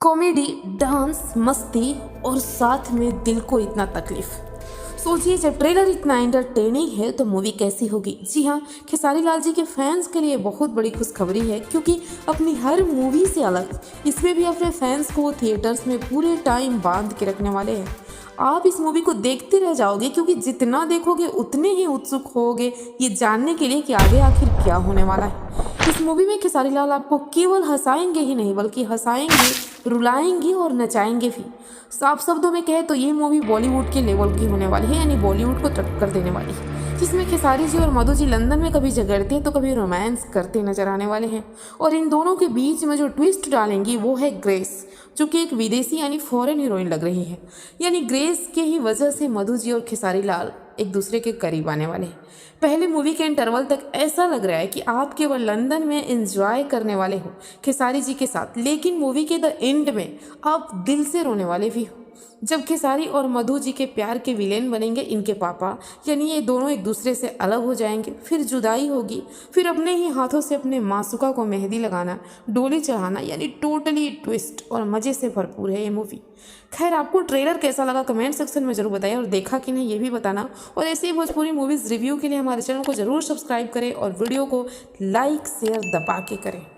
Comedy, dance, मस्ती और साथ में दिल को इतना तकलीफ। सोचिए, जब ट्रेलर इतना एंटरटेनिंग है तो मूवी कैसी होगी। जी हाँ, खेसारी लाल जी के फैंस के लिए बहुत बड़ी खुशखबरी है, क्योंकि अपनी हर मूवी से अलग इसमें भी अपने फैंस को थिएटर्स में पूरे टाइम बांध के रखने वाले हैं। आप इस मूवी को देखते रह जाओगे, क्योंकि जितना देखोगे उतने ही उत्सुक होगे ये जानने के लिए कि आगे आखिर क्या होने वाला है। इस मूवी में खेसारी लाल आपको केवल हंसाएंगे ही नहीं, बल्कि हंसाएंगे, रुलाएंगे और नचाएंगे भी। साफ शब्दों में कहे तो ये मूवी बॉलीवुड के लेवल की होने वाली है, यानी बॉलीवुड को टक्कर देने वाली है, जिसमें खेसारी जी और मधु जी लंदन में कभी झगड़ते हैं तो कभी रोमांस करते नजर आने वाले हैं। और इन दोनों के बीच में जो ट्विस्ट डालेंगी वो है ग्रेस, जो कि एक विदेशी यानी फॉरेन हीरोइन लग रही है। यानी ग्रेस के ही वजह से मधु जी और खेसारी लाल एक दूसरे के करीब आने वाले हैं। पहले मूवी के इंटरवल तक ऐसा लग रहा है कि आप केवल लंदन में एंजॉय करने वाले हो खेसारी जी के साथ, लेकिन मूवी के द एंड में आप दिल से रोने वाले भी हो, जब खेसारी और मधु जी के प्यार के विलेन बनेंगे इनके पापा। यानी ये दोनों एक दूसरे से अलग हो जाएंगे, फिर जुदाई होगी, फिर अपने ही हाथों से अपने मासूका को मेहंदी लगाना, डोली चढ़ाना, यानी टोटली ट्विस्ट और मज़े से भरपूर है ये मूवी। खैर, आपको ट्रेलर कैसा लगा कमेंट सेक्शन में जरूर बताइए, और देखा कि नहीं ये भी बताना। और ऐसे ही भोजपुरी मूवीज़ रिव्यू के लिए हमारे चैनल को जरूर सब्सक्राइब करें और वीडियो को लाइक शेयर दबा के करें।